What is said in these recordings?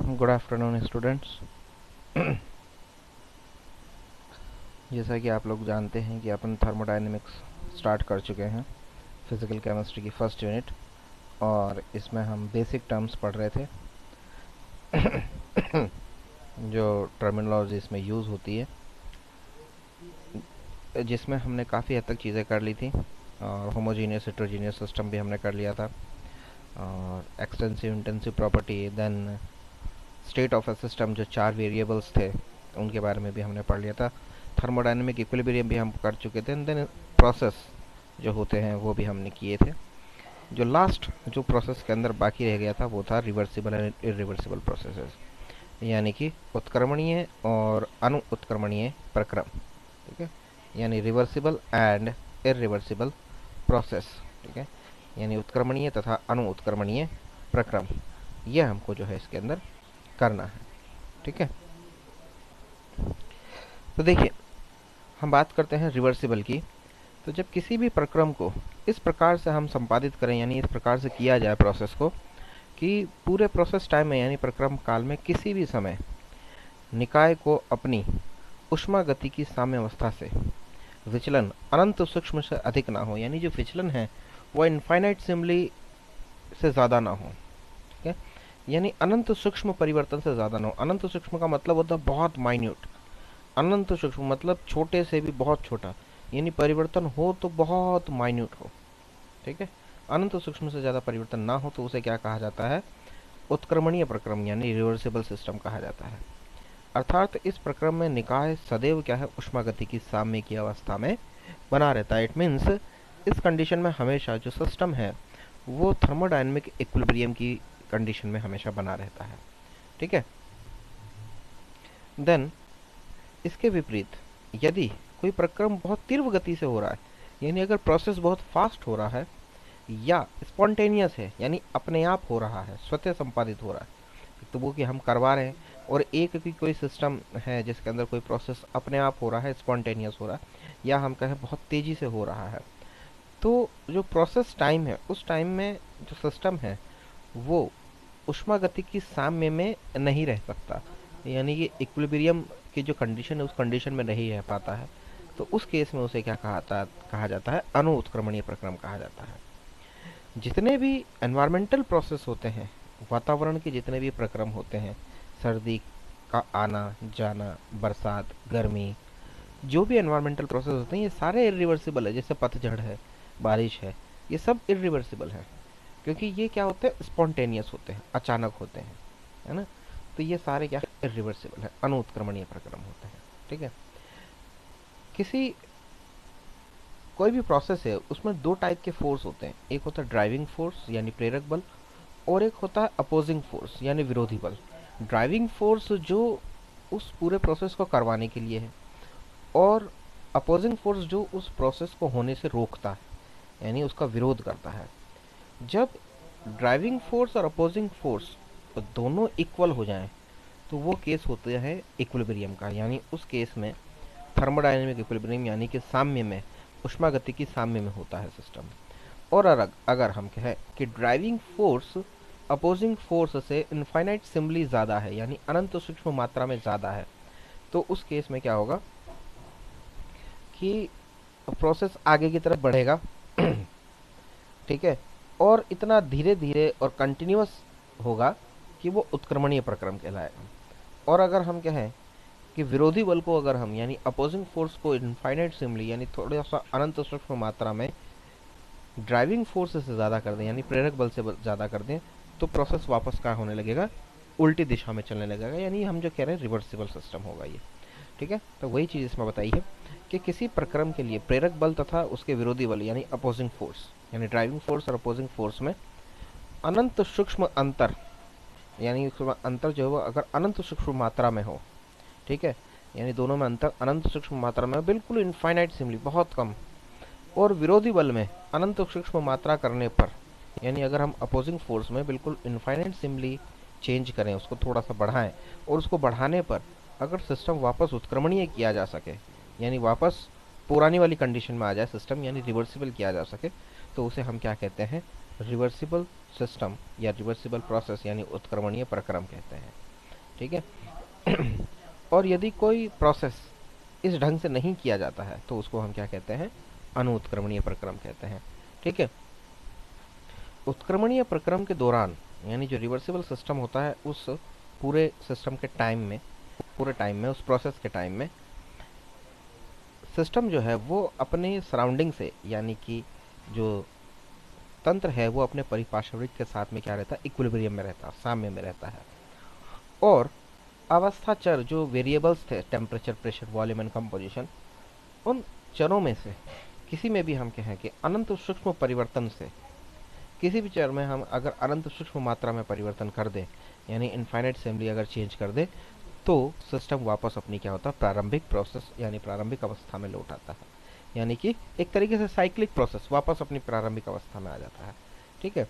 Good afternoon students. जैसा कि आप लोग जानते हैं कि अपन थर्मोडायनेमिक्स स्टार्ट कर चुके हैं, फिज़िकल केमिस्ट्री की फर्स्ट यूनिट, और इसमें हम बेसिक टर्म्स पढ़ रहे थे जो टर्मिनोलॉजी इसमें यूज़ होती है, जिसमें हमने काफ़ी हद तक चीज़ें कर ली थी, और होमोजीनियस हेटेरोजीनियस सिस्टम भी हमने कर लिया था, और extensive intensive property, then state of a system जो 4 वेरिएबल्स थे उनके बारे में भी हमने पढ़ लिया था। थर्मोडायनेमिक इक्विलिब्रियम भी हम कर चुके थे, देन प्रोसेस जो होते हैं वो भी हमने किए थे। जो लास्ट जो प्रोसेस के अंदर बाकी रह गया था वो था रिवर्सिबल एंड इरिवर्सिबल प्रोसेसेस, यानी कि उत्क्रमणीय और अनु उत्क्रमणीय प्रक्रम। ठीक है, यानी रिवर्सिबल एंड इरिवर्सिबल प्रोसेस। ठीक है, यानी उत्क्रमणीय तथा अनु उत्क्रमणीय प्रक्रम, यह हमको जो है इसके अंदर करना है। ठीक है, तो देखिए हम बात करते हैं रिवर्सिबल की। तो जब किसी भी प्रक्रम को इस प्रकार से हम संपादित करें, यानी इस प्रकार से किया जाए प्रोसेस को, कि पूरे प्रोसेस टाइम में यानी प्रक्रम काल में किसी भी समय निकाय को अपनी ऊष्मा गति की साम्यावस्था से विचलन अनंत सूक्ष्म से अधिक ना हो, यानी जो विचलन है वो इनफाइनाइट सिमली से ज़्यादा ना हो। ठीक है, यानी अनंत सूक्ष्म परिवर्तन से ज़्यादा ना हो। अनंत सूक्ष्म का मतलब होता है बहुत माइन्यूट, अनंत सूक्ष्म मतलब छोटे से भी बहुत छोटा, यानी परिवर्तन हो तो बहुत माइन्यूट हो। ठीक है, अनंत सूक्ष्म से ज़्यादा परिवर्तन ना हो तो उसे क्या कहा जाता है? उत्क्रमणीय प्रक्रम यानी रिवर्सिबल सिस्टम कहा जाता है। अर्थात इस प्रक्रम में निकाय सदैव क्या है? ऊष्मागति की साम्य की अवस्था में बना रहता है। इट मीन्स इस कंडीशन में हमेशा जो सिस्टम है वो थर्मोडायनेमिक इक्विलिब्रियम की कंडीशन में हमेशा बना रहता है। ठीक है, देन इसके विपरीत यदि कोई प्रक्रम बहुत तीव्र गति से हो रहा है, यानी अगर प्रोसेस बहुत फास्ट हो रहा है या स्पॉन्टेनियस है, यानी अपने आप हो रहा है, स्वतः संपादित हो रहा है, तो वो कि हम करवा रहे हैं, और एक भी कोई सिस्टम है जिसके अंदर कोई प्रोसेस अपने आप हो रहा है, स्पॉन्टेनियस हो रहा है, या हम कहें बहुत तेज़ी से हो रहा है, तो जो प्रोसेस टाइम है उस टाइम में जो सिस्टम है वो ऊष्मागतिकी साम्य में नहीं रह सकता, यानी कि इक्विलिब्रियम की जो कंडीशन है उस कंडीशन में नहीं रह पाता है। तो उस केस में उसे क्या कहा जाता है? अणु उत्क्रमणीय प्रक्रम कहा जाता है। जितने भी एनवायरमेंटल प्रोसेस होते हैं, वातावरण के जितने भी प्रक्रम होते हैं, सर्दी का आना जाना, बरसात, गर्मी, जो भी एनवायरमेंटल प्रोसेस होते हैं ये सारे इरिवर्सिबल है। जैसे पतझड़ है, बारिश है, ये सब इरिवर्सिबल है, क्योंकि ये क्या होते हैं? स्पॉन्टेनियस होते हैं, अचानक होते हैं, है ना। तो ये सारे क्या इरिवर्सिबल है, अनुत्क्रमणीय प्रक्रम होते हैं। ठीक है, किसी कोई भी प्रोसेस है उसमें दो टाइप के फोर्स होते हैं, एक होता है ड्राइविंग फोर्स यानी प्रेरक बल, और एक होता है अपोजिंग फोर्स यानी विरोधी बल। ड्राइविंग फोर्स जो उस पूरे प्रोसेस को करवाने के लिए है, और अपोजिंग फोर्स जो उस प्रोसेस को होने से रोकता है, यानी उसका विरोध करता है। जब ड्राइविंग फोर्स और अपोजिंग फोर्स दोनों इक्वल हो जाएं तो वो केस होता है इक्विलिब्रियम का, यानी उस केस में थर्मोडायनेमिक इक्विलिब्रियम यानी कि साम्य में, ऊष्मागतिकी साम्य में होता है सिस्टम। और अगर हम कहें कि ड्राइविंग फोर्स अपोजिंग फोर्स से इनफाइनाइट सिम्बली ज़्यादा है, यानी अनंत सूक्ष्म मात्रा में ज़्यादा है, तो उस केस में क्या होगा कि प्रोसेस आगे की तरफ बढ़ेगा ठीक है, और इतना धीरे धीरे और कंटिन्यूअस होगा कि वो उत्क्रमणीय प्रक्रम कहलाएगा। और अगर हम कहें कि विरोधी बल को अगर हम यानी अपोजिंग फोर्स को इनफाइनाइट सिमली यानी थोड़ा सा अनंत सूक्ष्म मात्रा में ड्राइविंग फोर्स से ज़्यादा कर दें, यानी प्रेरक बल से ज़्यादा कर दें, तो प्रोसेस वापस क्या होने लगेगा? उल्टी दिशा में चलने लगेगा, यानी हम जो कह रहे हैं रिवर्सिबल सिस्टम होगा ये। ठीक है, तो वही चीज़ इसमें बताई है कि किसी प्रक्रम के लिए प्रेरक बल तथा उसके विरोधी बल यानी अपोजिंग फोर्स, यानी ड्राइविंग फोर्स और अपोजिंग फोर्स में अनंत सूक्ष्म अंतर, यानी अंतर जो है वो अगर अनंत सूक्ष्म मात्रा में हो, ठीक है, यानी दोनों में अंतर अनंत सूक्ष्म मात्रा में बिल्कुल इनफाइनाइट सिमली बहुत कम, और विरोधी बल में अनंत सूक्ष्म मात्रा करने पर, यानी अगर हम अपोजिंग फोर्स में बिल्कुल इनफाइनाइट सिमली चेंज करें, उसको थोड़ा सा बढ़ाएं, और उसको बढ़ाने पर अगर सिस्टम वापस उत्क्रमणीय किया जा सके, यानी वापस पुरानी वाली कंडीशन में आ जाए सिस्टम, यानी रिवर्सिबल किया जा सके, तो उसे हम क्या कहते हैं? रिवर्सिबल सिस्टम या रिवर्सिबल प्रोसेस यानी उत्क्रमणीय प्रक्रम कहते हैं। ठीक है। और यदि कोई प्रोसेस इस ढंग से नहीं किया जाता है तो उसको हम क्या कहते हैं, अनुत्क्रमणीय प्रक्रम कहते हैं। ठीक है। उत्क्रमणीय प्रक्रम के दौरान यानी जो रिवर्सिबल सिस्टम होता है उस पूरे सिस्टम के टाइम में, पूरे टाइम में, उस प्रोसेस के टाइम में सिस्टम जो है वो अपने सराउंडिंग से यानी कि जो तंत्र है वो अपने परिपार्श्विक के साथ में क्या रहता है, इक्विलिब्रियम में रहता है, साम्य में रहता है। और अवस्था चर जो वेरिएबल्स थे, temperature, pressure, volume and composition, उन चरों में से किसी में भी हम कहें कि अनंत सूक्ष्म परिवर्तन से किसी भी चर में हम अगर अनंत सूक्ष्म मात्रा में परिवर्तन कर दें यानी इनफाइनाइट असेंबली अगर चेंज कर दे तो सिस्टम वापस अपनी क्या होता है, प्रारंभिक प्रोसेस यानी प्रारंभिक अवस्था में लौट आता है। यानी कि एक तरीके से साइक्लिक प्रोसेस वापस अपनी प्रारंभिक अवस्था में आ जाता है। ठीक है।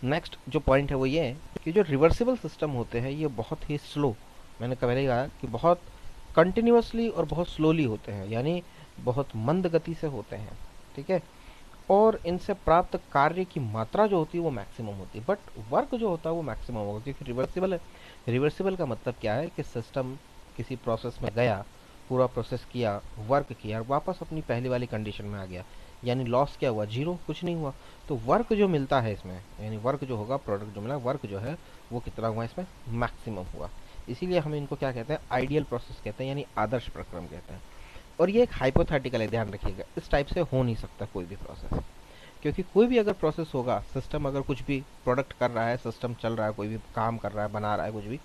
नेक्स्ट जो पॉइंट है वो ये है कि जो रिवर्सिबल सिस्टम होते हैं ये बहुत ही स्लो, मैंने पहले कहा कि बहुत कंटिन्यूअसली और बहुत स्लोली होते हैं, यानी बहुत मंद गति से होते हैं। ठीक है। और इनसे प्राप्त कार्य की मात्रा जो होती है वो मैक्सिमम होती है, बट वर्क जो होता है वो मैक्सिमम होगा, क्योंकि रिवर्सिबल है। रिवर्सिबल का मतलब क्या है कि सिस्टम किसी प्रोसेस में गया, पूरा प्रोसेस किया, वर्क किया, वापस अपनी पहले वाली कंडीशन में आ गया, यानी लॉस क्या हुआ, जीरो, कुछ नहीं हुआ। तो वर्क जो मिलता है इसमें, यानी वर्क जो होगा, प्रोडक्ट जो मिला, वर्क जो है वो कितना हुआ इसमें, मैक्सिमम हुआ। इसीलिए हम इनको क्या कहते हैं, आइडियल प्रोसेस कहते हैं, यानी आदर्श प्रक्रम कहते हैं। और ये एक हाइपोथेटिकल है, ध्यान रखिएगा, इस टाइप से हो नहीं सकता कोई भी प्रोसेस, क्योंकि कोई भी अगर प्रोसेस होगा, सिस्टम अगर कुछ भी प्रोडक्ट कर रहा है, सिस्टम चल रहा है, कोई भी काम कर रहा है, बना रहा है कुछ भी,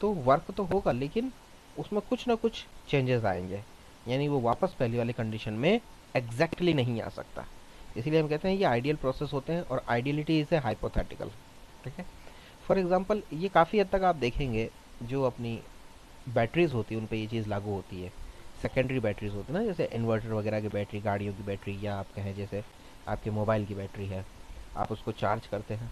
तो वर्क तो होगा लेकिन उसमें कुछ ना कुछ चेंजेस आएंगे, यानी वो वापस पहली वाली कंडीशन में एग्जैक्टली नहीं आ सकता। इसीलिए हम कहते हैं ये आइडियल प्रोसेस होते हैं और आइडियलिटी इज ए हाइपोथेटिकल। ठीक है। फॉर एग्जांपल ये काफ़ी हद तक आप देखेंगे जो अपनी बैटरीज होती है उन पर ये चीज़ लागू होती है। सेकेंडरी बैटरीज होती है ना, जैसे इन्वर्टर वगैरह की बैटरी, गाड़ियों की बैटरी, या आप कहें जैसे आपके मोबाइल की बैटरी है, आप उसको चार्ज करते हैं,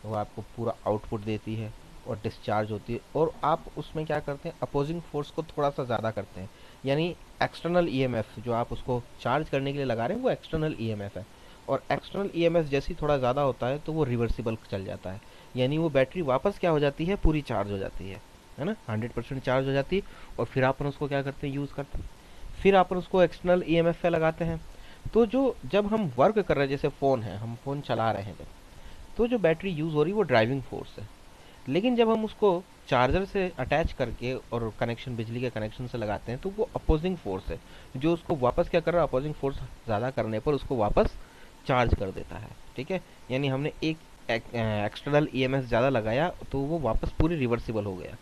वो आपको पूरा आउटपुट देती है और डिस्चार्ज होती है, और आप उसमें क्या करते हैं, अपोजिंग फोर्स को थोड़ा सा ज़्यादा करते हैं, यानी एक्सटर्नल ईएमएफ जो आप उसको चार्ज करने के लिए लगा रहे हैं वो एक्सटर्नल ईएमएफ है, और एक्सटर्नल ईएमएफ जैसे ही थोड़ा ज़्यादा होता है तो वो रिवर्सिबल चल जाता है, यानी वो बैटरी वापस क्या हो जाती है, पूरी चार्ज हो जाती है ना, 100% चार्ज हो जाती है। और फिर अपन उसको क्या करते हैं, यूज़ करते हैं, फिर अपन उसको एक्सटर्नल ईएमएफ पे लगाते हैं। तो जो जब हम वर्क कर रहे हैं, जैसे फ़ोन है, हम फ़ोन चला रहे हैं जब, तो जो बैटरी यूज़ हो रही है वो ड्राइविंग फोर्स है, लेकिन जब हम उसको चार्जर से अटैच करके और कनेक्शन, बिजली के कनेक्शन से लगाते हैं, तो वो अपोजिंग फोर्स है जो उसको वापस क्या कर रहा है, अपोजिंग फोर्स ज़्यादा करने पर उसको वापस चार्ज कर देता है। ठीक है। यानी हमने एक एक्सटर्नल ईएमएफ ज़्यादा लगाया तो वो वापस पूरी रिवर्सिबल हो गया।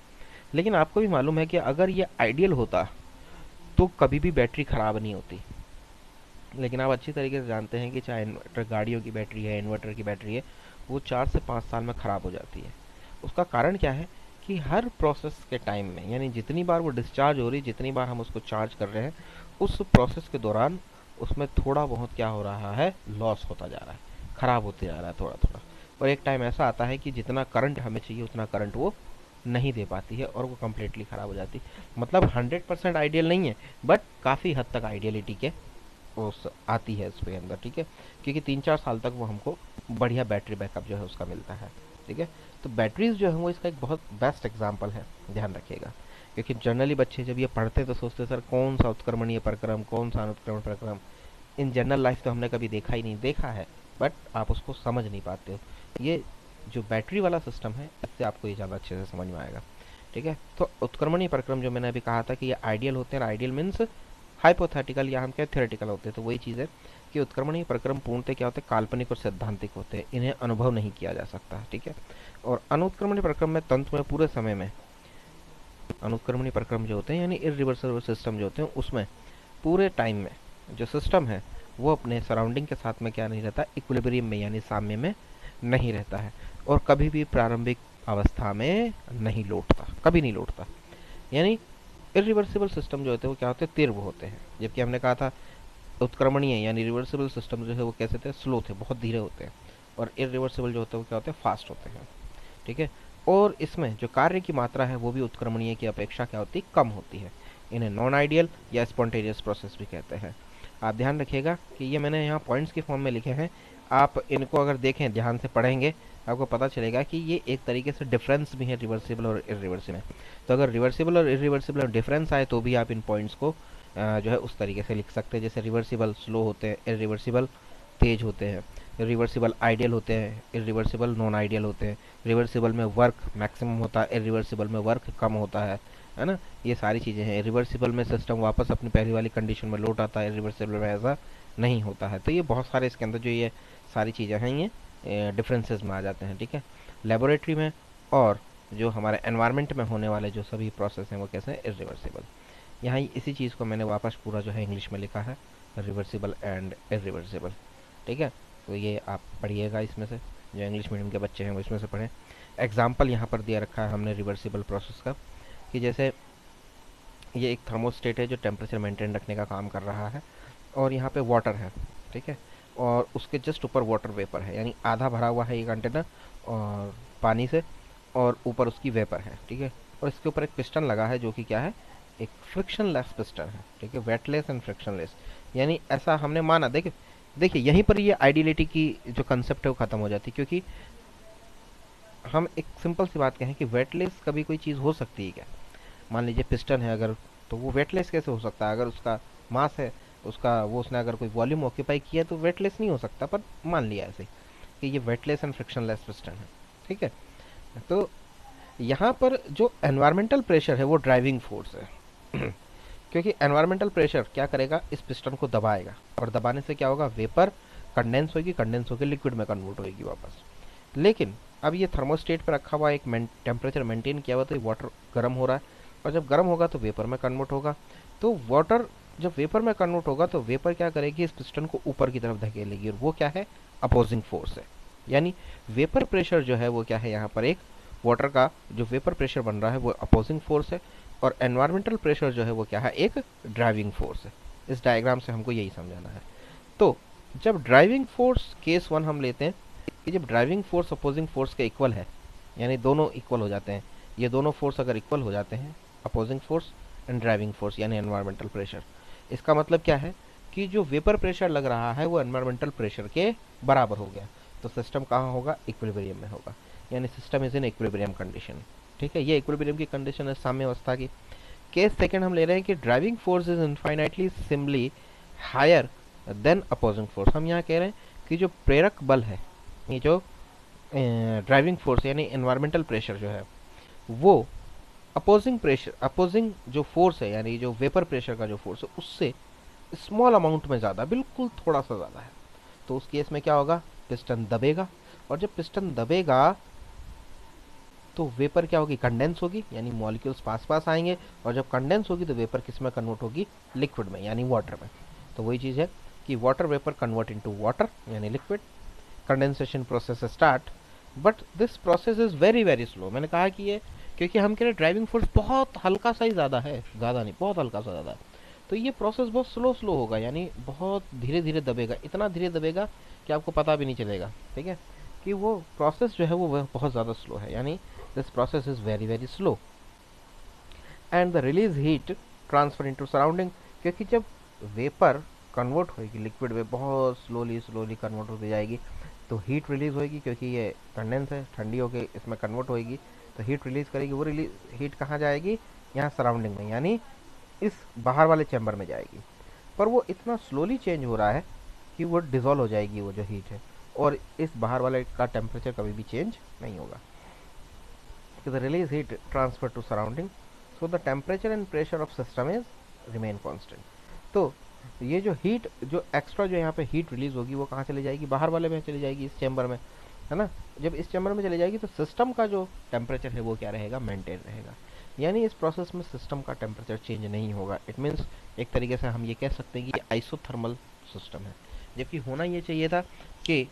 लेकिन आपको भी मालूम है कि अगर ये आइडियल होता तो कभी भी बैटरी ख़राब नहीं होती, लेकिन आप अच्छी तरीके से जानते हैं कि चाहे इन्वर्टर, गाड़ियों की बैटरी है, इन्वर्टर की बैटरी है, वो 4 से 5 साल में ख़राब हो जाती है। उसका कारण क्या है कि हर प्रोसेस के टाइम में, यानी जितनी बार वो डिस्चार्ज हो रही, जितनी बार हम उसको चार्ज कर रहे हैं, उस प्रोसेस के दौरान उसमें थोड़ा बहुत क्या हो रहा है, लॉस होता जा रहा है, ख़राब होते जा रहा है थोड़ा थोड़ा। और एक टाइम ऐसा आता है कि जितना करंट हमें चाहिए उतना करंट वो नहीं दे पाती है और वो कम्प्लीटली ख़राब हो जाती है। मतलब 100% आइडियल नहीं है, बट काफ़ी हद तक आइडियलिटी के उस आती है इसके अंदर। ठीक है। क्योंकि 3-4 साल तक वो हमको बढ़िया बैटरी बैकअप जो है उसका मिलता है। ठीक है। तो बैटरीज जो है वो इसका एक बहुत बेस्ट एग्जांपल है, ध्यान रखिएगा। क्योंकि जनरली बच्चे जब ये पढ़ते हैं तो सोचते सर कौन सा उत्क्रमणीय प्रक्रम, कौन सा अनुत्क्रमण प्रक्रम, इन जनरल लाइफ तो हमने कभी देखा ही नहीं, देखा है बट आप उसको समझ नहीं पाते हो। ये जो बैटरी वाला सिस्टम है इससे आपको ये ज़्यादा अच्छे से समझ में आएगा। ठीक है। तो उत्क्रमणीय प्रक्रम जो मैंने अभी कहा था कि ये आइडियल होते हैं, आइडियल मीन्स हाइपोथेटिकल या हम क्या थ्योरेटिकल होते हैं, तो वही चीज़ है कि उत्क्रमणीय प्रक्रम पूर्णतः क्या होते हैं, काल्पनिक और सैद्धांतिक होते हैं, इन्हें अनुभव नहीं किया जा सकता। ठीक है। और अनुत्क्रमणीय प्रक्रम में तंत्र में पूरे समय में, अनुत्क्रमणीय प्रक्रम जो होते हैं यानी इरिवर्सिबल सिस्टम जो होते हैं, उसमें पूरे टाइम में जो सिस्टम है वो अपने सराउंडिंग के साथ में क्या नहीं रहता, इक्विलिब्रियम में यानी साम्य में नहीं रहता है, और कभी भी प्रारंभिक अवस्था में नहीं लौटता, कभी नहीं लौटता। यानी इरिवर्सिबल सिस्टम जो होते हैं वो क्या होते हैं, तीव्र होते हैं, जबकि हमने कहा था उत्क्रमणीय यानी रिवर्सिबल सिस्टम जो है वो कैसे थे, स्लो थे, बहुत धीरे होते हैं, और इरिवर्सिबल जो होते हैं वो क्या होते हैं, फास्ट होते हैं। ठीक है। और इसमें जो कार्य की मात्रा है वो भी उत्क्रमणीय की अपेक्षा क्या होती है, कम होती है। इन्हें नॉन आइडियल या स्पॉन्टेनियस प्रोसेस भी कहते हैं। आप ध्यान रखिएगा कि ये मैंने यहाँ पॉइंट्स के फॉर्म में लिखे हैं, आप इनको अगर देखें, ध्यान से पढ़ेंगे आपको पता चलेगा कि ये एक तरीके से डिफरेंस भी है रिवर्सिबल और इरिवर्सिबल में। तो अगर रिवर्सिबल और इरिवर्सिबल में डिफरेंस आए तो भी आप इन पॉइंट्स को जो है उस तरीके से लिख सकते हैं, जैसे रिवर्सिबल स्लो होते हैं, इरिवर्सिबल तेज होते हैं, रिवर्सिबल आइडियल होते हैं, इरिवर्सिबल नॉन आइडियल होते हैं, रिवर्सिबल में वर्क मैक्सिमम होता है, इरिवर्सिबल में वर्क कम होता है ना। ये सारी चीज़ें हैं। रिवर्सिबल में सिस्टम वापस अपनी पहली वाली कंडीशन में लौट आता है, रिवर्सिबल में ऐसा नहीं होता है। तो ये बहुत सारे इसके अंदर जो ये सारी चीज़ें हैं ये डिफरेंसेस में आ जाते हैं, ठीक है। लेबोरेटरी में और जो हमारे एनवायरनमेंट में होने वाले जो सभी प्रोसेस हैं वो कैसे हैं, इरिवर्सिबल। यहाँ इसी चीज़ को मैंने वापस पूरा जो है इंग्लिश में लिखा है, रिवर्सिबल एंड इरिवर्सिबल, ठीक है। तो ये आप पढ़िएगा, इसमें से जो इंग्लिश मीडियम के बच्चे हैं वो इसमें से पढ़ें। एग्जाम्पल यहाँ पर दिया रखा है हमने रिवर्सिबल प्रोसेस का, कि जैसे ये एक थर्मोस्टेट है जो टेम्परेचर मेंटेन रखने का काम कर रहा है, और यहाँ पे वाटर है, ठीक है, और उसके जस्ट ऊपर वाटर वेपर है, यानी आधा भरा हुआ है ये कंटेनर और पानी से, और ऊपर उसकी वेपर है, ठीक है। और इसके ऊपर एक पिस्टन लगा है जो कि क्या है, एक फ्रिक्शनलेस पिस्टन है, ठीक है, वेटलेस एंड फ्रिक्शनलेस। यानी ऐसा हमने माना, देखिए देखिए यहीं पर ये आइडियलिटी की जो कंसेप्ट है वो खत्म हो जाती है, क्योंकि हम एक सिंपल सी बात कहें कि वेटलेस कभी कोई चीज़ हो सकती है क्या। मान लीजिए पिस्टन है अगर, तो वो वेटलेस कैसे हो सकता है, अगर उसका मास है, उसका वो उसने अगर कोई वॉल्यूम ऑक्यूपाई किया तो वेटलेस नहीं हो सकता, पर मान लिया ऐसे कि ये वेटलेस एंड फ्रिक्शनलेस पिस्टन है, ठीक है। तो यहाँ पर जो एनवायरमेंटल प्रेशर है वो ड्राइविंग फोर्स है क्योंकि एनवायरमेंटल प्रेशर क्या करेगा, इस पिस्टन को दबाएगा, और दबाने से क्या होगा, वेपर कंडेंस होगी, कंडेंस होकर लिक्विड में कन्वर्ट होगी वापस। लेकिन अब ये थर्मोस्टेट पर रखा हुआ एक टेम्परेचर मेंटेन किया हुआ, तो ये वाटर गर्म हो रहा है, और जब गर्म होगा तो वेपर में कन्वर्ट होगा। तो वाटर जब वेपर में कन्वर्ट होगा तो वेपर क्या करेगी, इस पिस्टन को ऊपर की तरफ धकेलेगी, और वो क्या है, अपोजिंग फोर्स है। यानी वेपर प्रेशर जो है वो क्या है, यहाँ पर एक वाटर का जो वेपर प्रेशर बन रहा है वो अपोजिंग फोर्स है, और एनवायरमेंटल प्रेशर जो है वो क्या है, एक ड्राइविंग फोर्स है। इस डायग्राम से हमको यही समझाना है। तो जब ड्राइविंग फोर्स केस वन हम लेते हैं कि जब ड्राइविंग फोर्स अपोजिंग फोर्स के इक्वल है, यानी दोनों इक्वल हो जाते हैं, ये दोनों फोर्स अगर इक्वल हो जाते हैं, opposing force and driving force यानी एनवायरमेंटल प्रेशर, इसका मतलब क्या है कि जो वेपर प्रेशर लग रहा है वो एनवायरमेंटल प्रेशर के बराबर हो गया, तो सिस्टम कहाँ होगा, इक्विलिब्रियम में होगा, यानी system is in equilibrium condition, ठीक है। ये इक्विलिब्रियम की कंडीशन है साम्यावस्था की। केस सेकंड हम ले रहे हैं कि driving force is infinitely simply higher than opposing force. हम यहाँ कह रहे हैं कि जो प्रेरक बल है, ये जो ड्राइविंग फोर्स यानी एनवायरमेंटल प्रेशर जो है वो अपोजिंग प्रेशर, अपोजिंग जो फोर्स है यानी जो वेपर प्रेशर का जो फोर्स है उससे स्मॉल अमाउंट में ज़्यादा, बिल्कुल थोड़ा सा ज़्यादा है। तो उस केस में क्या होगा, पिस्टन दबेगा, और जब पिस्टन दबेगा तो वेपर क्या होगी, कंडेंस होगी, यानी मॉलिक्यूल्स पास पास आएंगे, और जब कंडेंस होगी तो वेपर किस में कन्वर्ट होगी, लिक्विड में यानी वाटर में। तो वही चीज़ है कि water vapour convert into water यानी liquid, condensation process start, but this process is very very slow. मैंने कहा कि ये क्योंकि हम कह रहे ड्राइविंग फोर्स बहुत हल्का सा ही ज़्यादा है, ज़्यादा नहीं, बहुत हल्का सा ज़्यादा है, तो ये प्रोसेस बहुत स्लो स्लो होगा, यानी बहुत धीरे धीरे दबेगा, इतना धीरे दबेगा कि आपको पता भी नहीं चलेगा, ठीक है, कि वो प्रोसेस जो है वो बहुत ज़्यादा स्लो है, यानी this process is very very slow. And the release heat transfer into surrounding, क्योंकि जब वेपर कन्वर्ट होगी लिक्विड में बहुत स्लोली स्लोली कन्वर्ट होती जाएगी, तो हीट रिलीज होगी, क्योंकि ये कंडेंस है, ठंडी होकर इसमें कन्वर्ट होगी, तो हीट रिलीज करेगी। वो रिलीज हीट कहाँ जाएगी, यहाँ सराउंडिंग में, यानी इस बाहर वाले चैम्बर में जाएगी। पर वो इतना स्लोली चेंज हो रहा है कि वो डिजोल्व हो जाएगी वो जो हीट है, और इस बाहर वाले का टेम्परेचर कभी भी चेंज नहीं होगा। The release heat transfer to surrounding, so the temperature and pressure of system is remain constant। तो ये जो हीट जो एक्स्ट्रा जो यहाँ पे हीट रिलीज होगी वो कहाँ चली जाएगी, बाहर वाले में चली जाएगी, इस चैम्बर में, है ना। जब इस चैम्बर में चली जाएगी तो सिस्टम का जो टेम्परेचर है वो क्या रहेगा, मेंटेन रहेगा, यानी इस प्रोसेस में सिस्टम का टेम्परेचर चेंज नहीं होगा। इट मीन्स एक तरीके से हम ये कह सकते हैं कि ये आइसोथर्मल सिस्टम है, जबकि होना ये चाहिए था कि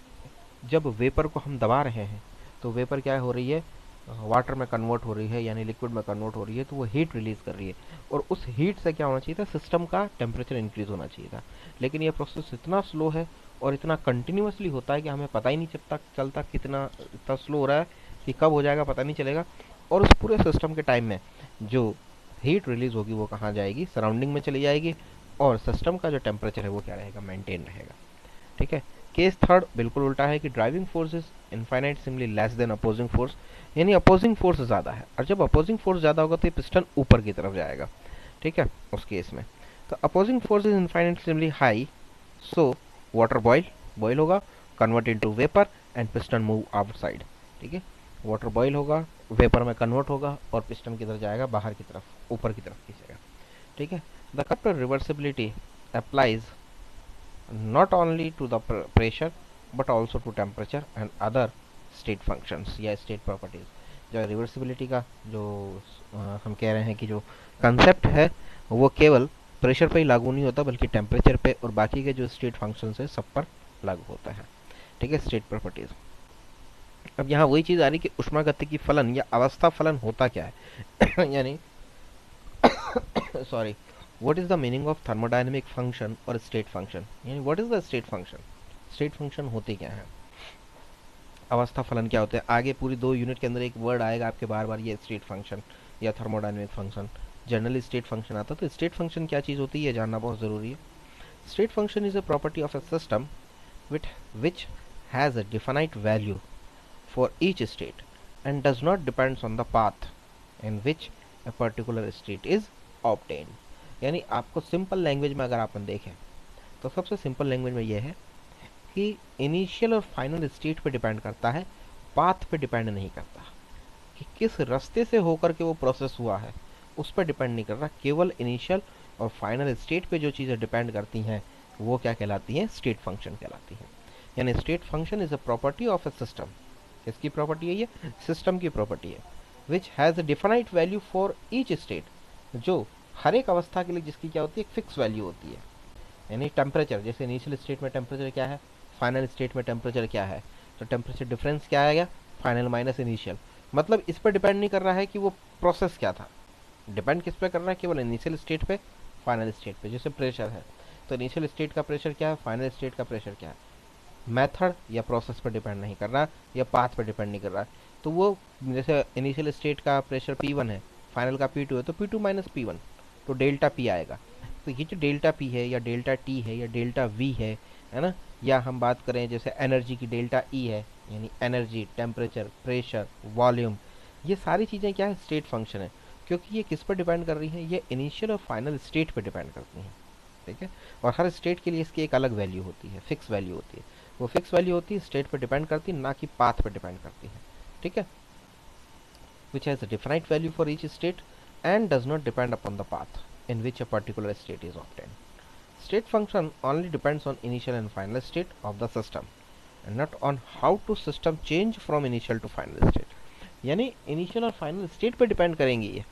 जब वेपर को हम दबा रहे हैं तो वेपर क्या हो रही है, वाटर में कन्वर्ट हो रही है, यानी लिक्विड में कन्वर्ट हो रही है, तो वो हीट रिलीज कर रही है, और उस हीट से क्या होना चाहिए था, सिस्टम का टेम्परेचर इंक्रीज होना चाहिए था। लेकिन ये प्रोसेस इतना स्लो है और इतना कंटिन्यूसली होता है कि हमें पता ही नहीं चलता कितना इतना स्लो हो रहा है, कि कब हो जाएगा पता नहीं चलेगा। और उस पूरे सिस्टम के टाइम में जो हीट रिलीज होगी वो कहाँ जाएगी, सराउंडिंग में चली जाएगी, और सिस्टम का जो टेम्परेचर है वो क्या रहेगा, मेंटेन रहेगा, ठीक है। केस थर्ड बिल्कुल उल्टा है कि driving force is infinitesimally less than opposing force, यानी अपोजिंग फोर्स ज़्यादा है, और जब अपोजिंग फोर्स ज़्यादा होगा तो ये पिस्टन ऊपर की तरफ जाएगा, ठीक है, उस केस में। तो opposing force is infinitesimally high, so water boil होगा, convert into vapour and piston move outside, ठीक है, वाटर बॉयल होगा, वेपर में कन्वर्ट होगा और पिस्टन किधर जाएगा, बाहर की तरफ, ऊपर की तरफ खींचेगा, ठीक है। The control reversibility applies not only to the pressure but also to temperature and other state functions या state properties। जो रिवर्सिबिलिटी का जो हम कह रहे हैं कि जो कंसेप्ट है वो केवल प्रेशर पे ही लागू नहीं होता बल्कि टेम्परेचर पे और बाकी के जो स्टेट फंक्शंस है सब पर लागू होता है, ठीक है, स्टेट प्रॉपर्टीज। अब यहाँ वही चीज़ आ रही कि ऊष्मागतिकी फलन या अवस्था फलन होता क्या है यानी sorry, what is the meaning of thermodynamic function और state function, यानी what is the state function, state function होते क्या है, अवस्था फलन क्या होते हैं। आगे पूरी 2 यूनिट के अंदर एक वर्ड आएगा आपके बार बार, ये स्टेट फंक्शन या thermodynamic function, generally state function आता है। तो स्टेट फंक्शन क्या चीज़ होती है ये जानना बहुत ज़रूरी है। State function is a property of a system which has a definite value for each state and does not depends on the path in which a particular state is obtained। यानी आपको सिंपल लैंग्वेज में अगर अपन देखें तो सबसे simple language में यह है कि इनिशियल और फाइनल स्टेट पे डिपेंड करता है, पाथ पे डिपेंड नहीं करता, कि किस रास्ते से होकर के वो प्रोसेस हुआ है उस पर डिपेंड नहीं कर रहा, केवल इनिशियल और फाइनल स्टेट पे जो चीज़ें डिपेंड करती हैं वो क्या कहलाती हैं, स्टेट फंक्शन कहलाती हैं। यानी state function is a property of a system, किसकी प्रॉपर्टी है, ये सिस्टम की प्रॉपर्टी है, which has a definite value for each state, जो हर एक अवस्था के लिए जिसकी क्या होती है, एक फिक्स वैल्यू होती है। यानी टेम्परेचर, जैसे इनिशियल स्टेट में टेम्परेचर क्या है, फाइनल स्टेट में टेम्परेचर क्या है, तो टेम्परेचर डिफरेंस क्या आएगा, फाइनल माइनस इनिशियल। मतलब इस पर डिपेंड नहीं कर रहा है कि वो प्रोसेस क्या था, डिपेंड किस पे कर रहा है, केवल इनिशियल स्टेट पे, फाइनल स्टेट पे। जैसे प्रेशर है तो इनिशियल स्टेट का प्रेशर क्या है, फाइनल स्टेट का प्रेशर क्या है, मेथड या प्रोसेस पर डिपेंड नहीं कर रहा या पाथ पर डिपेंड नहीं कर रहा। तो वो जैसे इनिशियल स्टेट का प्रेशर P1 है, फाइनल का P2 है, तो P2 माइनस P1 तो डेल्टा P आएगा। तो ये जो डेल्टा P है या डेल्टा T है या डेल्टा V है ना, या हम बात करें जैसे एनर्जी की डेल्टा E है, यानी एनर्जी, टेम्परेचर, प्रेशर, वॉल्यूम, ये सारी चीज़ें क्या है, स्टेट फंक्शन है, क्योंकि ये किस पर डिपेंड कर रही हैं, ये इनिशियल और फाइनल स्टेट पर डिपेंड करती हैं, ठीक है। और हर स्टेट के लिए इसकी एक अलग वैल्यू होती है, फिक्स वैल्यू होती है, वो फिक्स वैल्यू होती है, स्टेट पर डिपेंड करती है, ना कि पाथ पर डिपेंड करती है, ठीक है। Which has a definite value for each state and does not depend upon the path in which a particular state is obtained. State function only depends on initial and final state of the system and not on how to system change from initial to final state। यानी initial और final state पे depend करेंगी, ये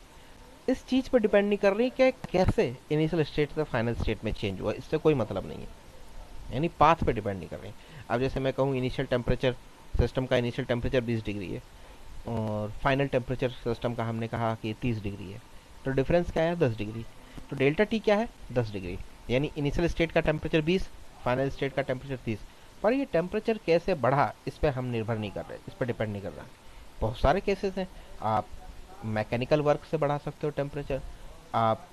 इस चीज़ पे depend नहीं कर रही कि कैसे इनिशियल स्टेट से फाइनल स्टेट में चेंज हुआ, इससे कोई मतलब नहीं है, यानी पाथ पे डिपेंड नहीं कर रही। अब जैसे मैं कहूँ इनिशियल टेम्परेचर, सिस्टम का इनिशियल टेम्परेचर 20 डिग्री है और फाइनल टेम्परेचर सिस्टम का हमने कहा कि 30 डिग्री है, तो डिफरेंस क्या है, 10 डिग्री। तो डेल्टा टी क्या है, 10 डिग्री, यानी इनिशियल स्टेट का टेम्परेचर 20, फाइनल स्टेट का टेम्परेचर 30। पर ये टेम्परेचर कैसे बढ़ा इस पर हम निर्भर नहीं कर रहे, इस पर डिपेंड नहीं कर रहा। बहुत सारे केसेस हैं, आप मैकेनिकल वर्क से बढ़ा सकते हो टेम्परेचर, आप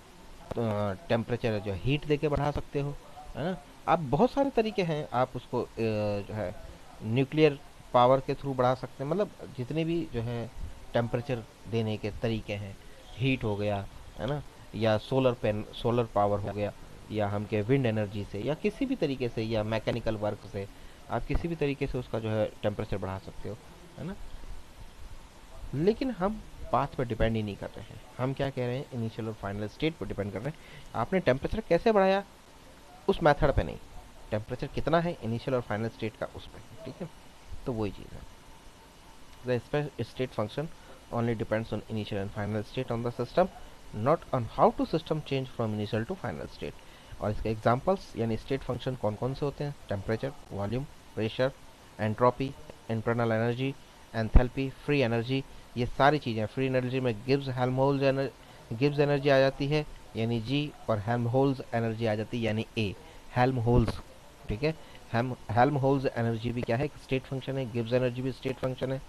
टेम्परेचर जो हीट दे के बढ़ा सकते हो, है ना, आप बहुत सारे तरीके हैं, आप उसको जो है न्यूक्लियर पावर के थ्रू बढ़ा सकते हैं। मतलब जितने भी जो है टेम्परेचर देने के तरीके हैं, हीट हो गया, है ना, या सोलर पावर हो गया, या हम के विंड एनर्जी से, या किसी भी तरीके से, या मैकेनिकल वर्क से, आप किसी भी तरीके से उसका जो है टेम्परेचर बढ़ा सकते हो, है ना। लेकिन हम पाथ पर डिपेंड ही नहीं कर रहे हैं, हम क्या कह रहे हैं, इनिशियल और फाइनल स्टेट पर डिपेंड कर रहे हैं। आपने टेम्परेचर कैसे बढ़ाया उस मेथड पे नहीं, टेम्परेचर कितना है इनिशियल और फाइनल स्टेट का उस पर, ठीक है। तो वही चीज़ है, the state function only depends on initial and final state on the system, not on how to system change from initial to final state। और इसके एग्जांपल्स यानी स्टेट फंक्शन कौन कौन से होते हैं, temperature, volume, pressure, entropy, internal energy, enthalpy, free energy, ये सारी चीज़ें। फ्री एनर्जी में गिब्स एनर्जी आ जाती है यानी जी, और हेल्महोल्ट्ज़ एनर्जी आ जाती है यानी ए, हेल्महोल्ट्ज़, ठीक है। हेल्महोल्ट्ज़ एनर्जी भी क्या है, स्टेट फंक्शन है, गिब्स एनर्जी भी स्टेट फंक्शन है,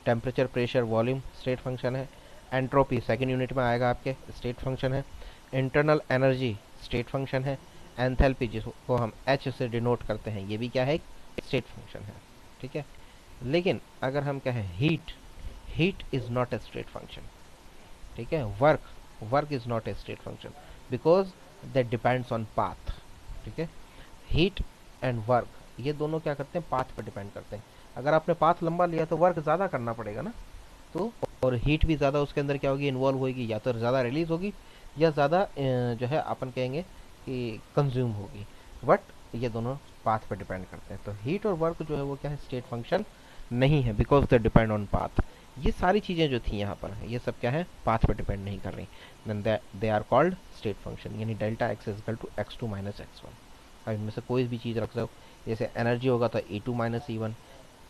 temperature, pressure, volume state function है, एंट्रोपी सेकंड यूनिट में आएगा आपके, स्टेट फंक्शन है, इंटरनल एनर्जी स्टेट फंक्शन है, एंथैल्पी जिसको हम एच से डिनोट करते हैं ये भी क्या है, स्टेट फंक्शन है, ठीक है। लेकिन अगर हम कहें heat, heat is not a state function, ठीक है। Work, work is not a state function because that depends on path, ठीक है। हीट एंड वर्क ये दोनों क्या करते हैं, पाथ पर डिपेंड करते हैं। अगर आपने पाथ लंबा लिया तो वर्क ज़्यादा करना पड़ेगा ना, तो और हीट भी ज़्यादा उसके अंदर क्या होगी, इन्वॉल्व होगी, या तो ज़्यादा रिलीज होगी या ज़्यादा जो है अपन कहेंगे कि कंज्यूम होगी। बट ये दोनों पाथ पर डिपेंड करते हैं। तो हीट और वर्क जो है वो क्या है, स्टेट फंक्शन नहीं है because they depend on path. ये सारी चीज़ें जो थी यहाँ पर ये सब क्या है, पाथ पर डिपेंड नहीं कर रही, then they are called state function, यानी delta x is equal to x2 minus x1। अब इनमें से कोई भी चीज़ रख सको, जैसे एनर्जी होगा तो E2 minus E1,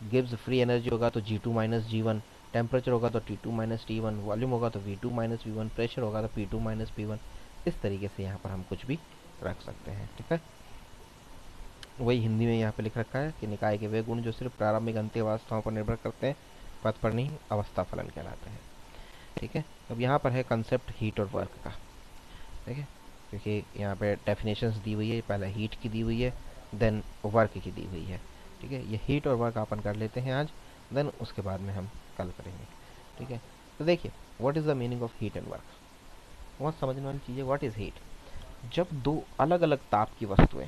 Gibbs free energy होगा तो G2 माइनस G1, टेम्परेचर होगा तो T2 माइनस T1, वॉल्यूम होगा तो V2 माइनस V1, प्रेशर होगा तो P2 माइनस P1। इस तरीके से यहाँ पर हम कुछ भी रख सकते हैं, ठीक है। वही हिंदी में यहाँ पे लिख रखा है कि निकाय के वे गुण जो सिर्फ प्रारंभिक अंत्य अवस्थाओं पर निर्भर करते हैं, पथ पर नहीं, अवस्था फलन कहलाते हैं, ठीक है। अब यहाँ पर है कंसेप्ट हीट और वर्क का, ठीक है, क्योंकि यहाँ पे डेफिनेशंस दी हुई है, पहले हीट की दी हुई है, देन वर्क की दी हुई है, ठीक है। ये हीट और वर्क अपन कर लेते हैं आज, देन उसके बाद में हम कल करेंगे, ठीक है। तो देखिए what is the meaning of heat and work, बहुत समझने वाली चीज़ है। व्हाट इज़ हीट, जब दो अलग अलग ताप की वस्तुएं,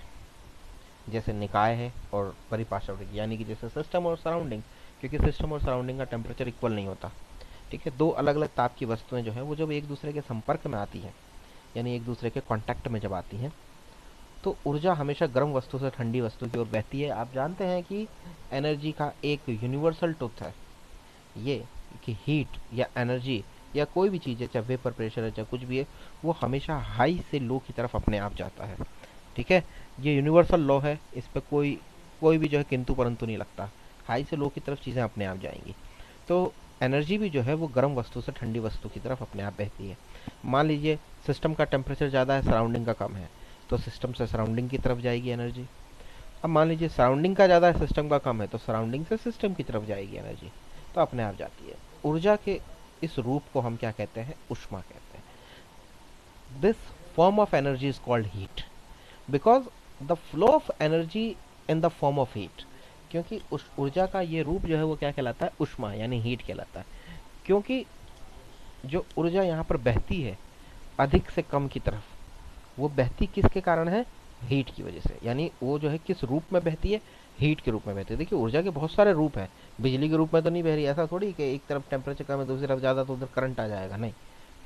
जैसे निकाय है और परिपार्श्विक, यानी कि जैसे सिस्टम और सराउंडिंग, क्योंकि सिस्टम और सराउंडिंग का टेम्परेचर इक्वल नहीं होता, ठीक है। दो अलग अलग ताप की वस्तुएं जो है वो जब एक दूसरे के संपर्क में आती हैं, यानी एक दूसरे के कांटेक्ट में जब आती हैं, तो ऊर्जा हमेशा गर्म वस्तु से ठंडी वस्तु की ओर बहती है। आप जानते हैं कि एनर्जी का एक यूनिवर्सल ट्रुथ है ये, कि हीट या एनर्जी या कोई भी चीज़ है, चाहे वेपर प्रेशर है, चाहे कुछ भी है, वो हमेशा हाई से लो की तरफ अपने आप जाता है, ठीक है। ये यूनिवर्सल लॉ है, इस पर कोई कोई भी जो है किंतु परंतु नहीं लगता, हाई से लो की तरफ चीज़ें अपने आप जाएंगी। तो एनर्जी भी जो है वो गर्म वस्तु से ठंडी वस्तु की तरफ अपने आप बहती है। मान लीजिए सिस्टम का टेम्परेचर ज़्यादा है, सराउंडिंग का कम है, तो सिस्टम से सराउंडिंग की तरफ जाएगी एनर्जी। अब मान लीजिए सराउंडिंग का ज़्यादा है, सिस्टम का कम है, तो सराउंडिंग से सिस्टम की तरफ जाएगी एनर्जी, तो अपने आप जाती है। ऊर्जा के इस रूप को हम क्या कहते हैं, ऊष्मा कहते हैं। This form of energy is called heat because the flow of energy in the form of heat, क्योंकि उस ऊर्जा का ये रूप जो है वो क्या कहलाता है, ऊष्मा यानी हीट कहलाता है। क्योंकि जो ऊर्जा यहाँ पर बहती है अधिक से कम की तरफ, वो बहती किसके कारण है, हीट की वजह से। यानी वो जो है किस रूप में बहती है, हीट के रूप में बहती है। देखिए ऊर्जा के बहुत सारे रूप हैं, बिजली के रूप में तो नहीं बह रही, ऐसा थोड़ी कि एक तरफ टेम्परेचर कम है दूसरी तरफ ज़्यादा तो उधर करंट आ जाएगा, नहीं,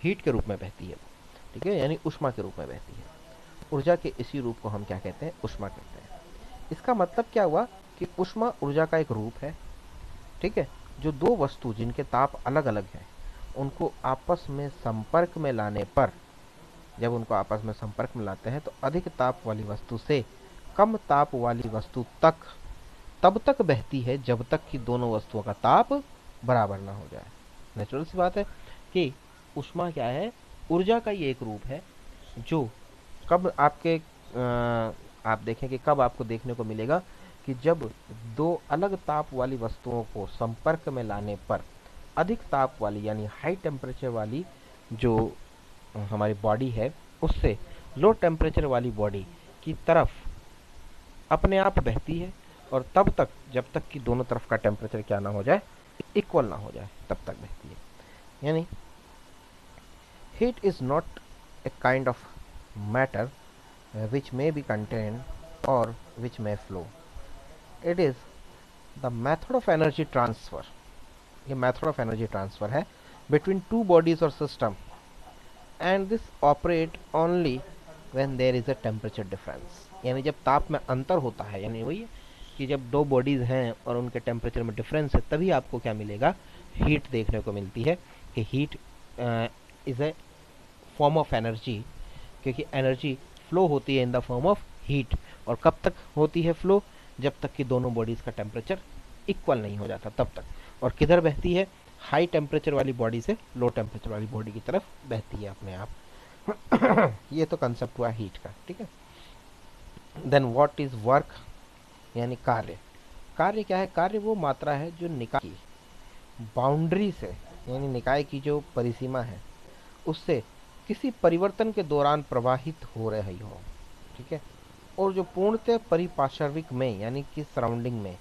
हीट के रूप में बहती है, ठीक है, यानी ऊष्मा के रूप में बहती है। ऊर्जा के इसी रूप को हम क्या कहते हैं, ऊष्मा कहते हैं। इसका मतलब क्या हुआ कि ऊष्मा ऊर्जा का एक रूप है, ठीक है, जो दो वस्तु जिनके ताप अलग अलग हैं उनको आपस में संपर्क में लाने पर, जब उनको आपस में संपर्क में लाते हैं तो अधिक ताप वाली वस्तु से कम ताप वाली वस्तु तक तब तक बहती है जब तक कि दोनों वस्तुओं का ताप बराबर ना हो जाए। नेचुरल सी बात है कि ऊष्मा क्या है, ऊर्जा का ये एक रूप है जो कब आपके आप देखें कि कब आपको देखने को मिलेगा कि जब दो अलग ताप वाली वस्तुओं को संपर्क में लाने पर अधिक ताप वाली यानी हाई टेम्परेचर वाली जो हमारी बॉडी है उससे लो टेम्परेचर वाली बॉडी की तरफ अपने आप बहती है, और तब तक जब तक कि दोनों तरफ का टेम्परेचर क्या ना हो जाए, इक्वल ना हो जाए, तब तक बहती है। यानी heat is not a kind of matter which may be contained or which may flow. It is the method of energy transfer. ये method of energy transfer है between two bodies or system, and this operate only when there is a temperature difference. यानी जब ताप में अंतर होता है, यानी वही है कि जब दो बॉडीज हैं और उनके टेम्परेचर में डिफरेंस है, तभी आपको क्या मिलेगा, हीट देखने को मिलती है। कि heat is a form of energy, क्योंकि एनर्जी फ्लो होती है in the form of heat, और कब तक होती है फ्लो, जब तक कि दोनों बॉडीज़ का टेम्परेचर इक्वल नहीं हो जाता तब तक। और किधर बहती है, हाई टेम्परेचर वाली बॉडी से लो टेम्परेचर वाली बॉडी की तरफ बहती है अपने आप। ये तो कंसेप्ट हुआ हीट का, ठीक है। देन व्हाट इज वर्क, यानी कार्य। कार्य क्या है, कार्य वो मात्रा है जो निकाय की बाउंड्री से, यानी निकाय की जो परिसीमा है उससे किसी परिवर्तन के दौरान प्रवाहित हो रही हो, ठीक है। और जो पूर्णतः परिपार्श्विक में यानी कि सराउंडिंग में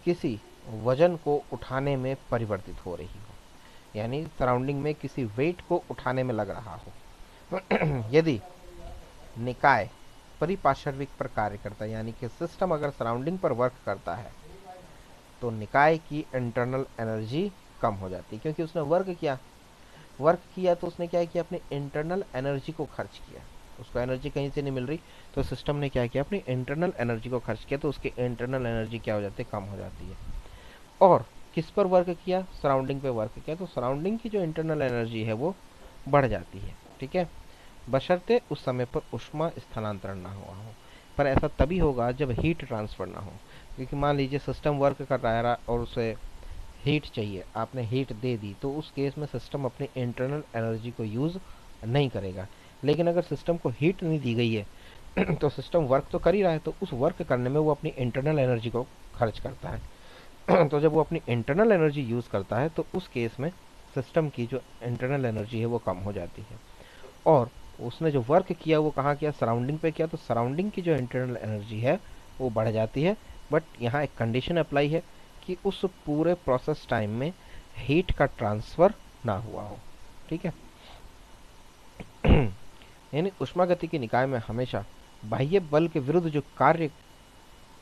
किसी वजन को उठाने में परिवर्तित हो रही हो, यानी सराउंडिंग में किसी वेट को उठाने में लग रहा हो। यदि निकाय परिपार्श्विक पर कार्य करता है, यानी कि सिस्टम अगर सराउंडिंग पर वर्क करता है, तो निकाय की इंटरनल एनर्जी कम हो जाती है, क्योंकि उसने वर्क किया तो उसने क्या किया, अपनी इंटरनल एनर्जी को खर्च किया। उसको एनर्जी कहीं से नहीं मिल रही, तो सिस्टम ने क्या किया, अपनी इंटरनल एनर्जी को खर्च किया, तो उसकी इंटरनल एनर्जी क्या हो जाती है, कम हो जाती है। और किस पर वर्क किया, सराउंडिंग पे वर्क किया, तो सराउंडिंग की जो इंटरनल एनर्जी है वो बढ़ जाती है। ठीक है, बशर्ते उस समय पर उष्मा स्थानांतरण ना हुआ हो। पर ऐसा तभी होगा जब हीट ट्रांसफर ना हो, क्योंकि मान लीजिए सिस्टम वर्क कर रहा है और उसे हीट चाहिए, आपने हीट दे दी, तो उस केस में सिस्टम अपनी इंटरनल एनर्जी को यूज़ नहीं करेगा। लेकिन अगर सिस्टम को हीट नहीं दी गई है तो सिस्टम वर्क तो कर ही रहा है, तो उस वर्क करने में वो अपनी इंटरनल एनर्जी को खर्च करता है। तो जब वो अपनी इंटरनल एनर्जी यूज़ करता है, तो उस केस में सिस्टम की जो इंटरनल एनर्जी है वो कम हो जाती है। और उसने जो वर्क किया वो कहाँ किया, सराउंडिंग पे किया, तो सराउंडिंग की जो इंटरनल एनर्जी है वो बढ़ जाती है। बट यहाँ एक कंडीशन अप्लाई है कि उस पूरे प्रोसेस टाइम में हीट का ट्रांसफर ना हुआ हो। ठीक है। यानी उष्मागति की निकाय में हमेशा बाह्य बल के विरुद्ध जो कार्य,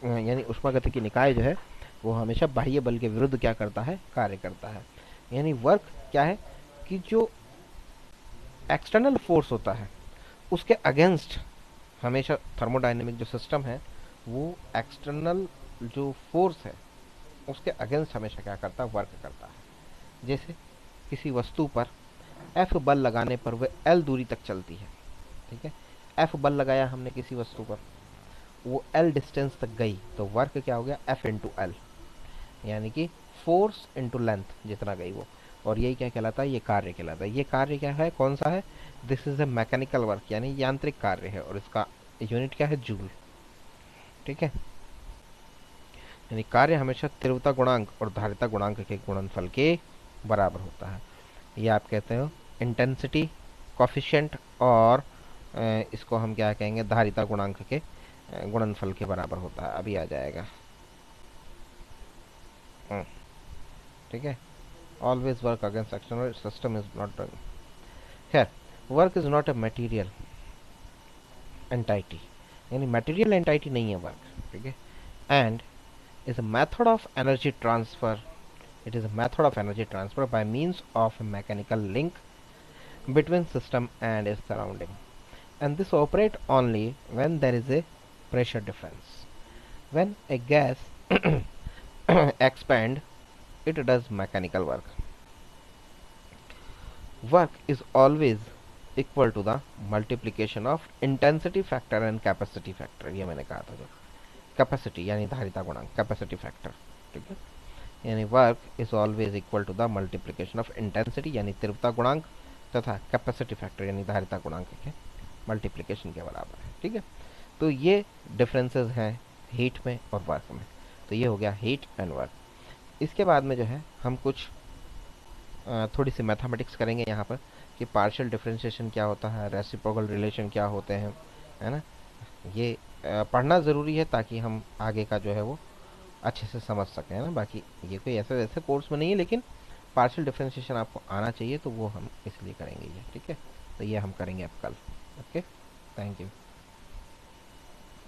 यानी उष्मागति की निकाय जो है वो हमेशा बाह्य बल के विरुद्ध क्या करता है, कार्य करता है। यानी वर्क क्या है कि जो एक्सटर्नल फोर्स होता है उसके अगेंस्ट हमेशा थर्मोडायनेमिक जो सिस्टम है वो एक्सटर्नल जो फोर्स है उसके अगेंस्ट हमेशा क्या करता है, वर्क करता है। जैसे किसी वस्तु पर एफ बल लगाने पर वह एल दूरी तक चलती है। ठीक है, एफ बल लगाया हमने किसी वस्तु पर, वो एल डिस्टेंस तक गई, तो वर्क क्या हो गया, एफ इंटू एल, यानी कि फोर्स इंटू लेंथ जितना गई वो। और यही क्या कहलाता है, ये कार्य कहलाता है। ये कार्य क्या है, कौन सा है, this is a mechanical work, यानी यांत्रिक कार्य है, और इसका यूनिट क्या है, जूल। ठीक है, यानी कार्य हमेशा तीव्रता गुणांक और धारिता गुणांक के गुणनफल के बराबर होता है। ये आप कहते हो इंटेंसिटी कॉफिशिएंट, और इसको हम क्या कहेंगे, धारिता गुणांक के गुणनफल के बराबर होता है। अभी आ जाएगा। हम्म, ठीक है, always work against external system is not done. खैर, work is not a material entity, यानी मटेरियल एंटाइटी नहीं है वर्क। ठीक है, and is a method of energy transfer. It is a method of energy transfer by means of a mechanical link between system and its surrounding. And this operate only when there is a pressure difference. When a gas expand, it does mechanical work. Work is always equal to the multiplication of intensity factor and capacity factor. ये मैंने कहा था, जो capacity यानी धारिता गुणांक, capacity factor. ठीक है, यानी work is always equal to the multiplication of intensity यानी तीव्रता गुणांक तथा कैपेसिटी फैक्टर यानी धारिता गुणांक के मल्टीप्लिकेशन के बराबर है। ठीक है, तो ये डिफरेंसेस हैं हीट में और वर्क में। तो ये हो गया हीट एंड वर्क। इसके बाद में जो है हम कुछ थोड़ी सी मैथमेटिक्स करेंगे यहाँ पर, कि पार्शियल डिफरेंशिएशन क्या होता है, रेसिप्रोकल रिलेशन क्या होते हैं, है ना। ये पढ़ना ज़रूरी है ताकि हम आगे का जो है वो अच्छे से समझ सकें, है ना। बाकी ये कोई ऐसे वैसे कोर्स में नहीं है, लेकिन पार्शियल डिफरेंशिएशन आपको आना चाहिए, तो वो हम इसलिए करेंगे ये। ठीक है, तो ये हम करेंगे अब कल। Okay, thank you.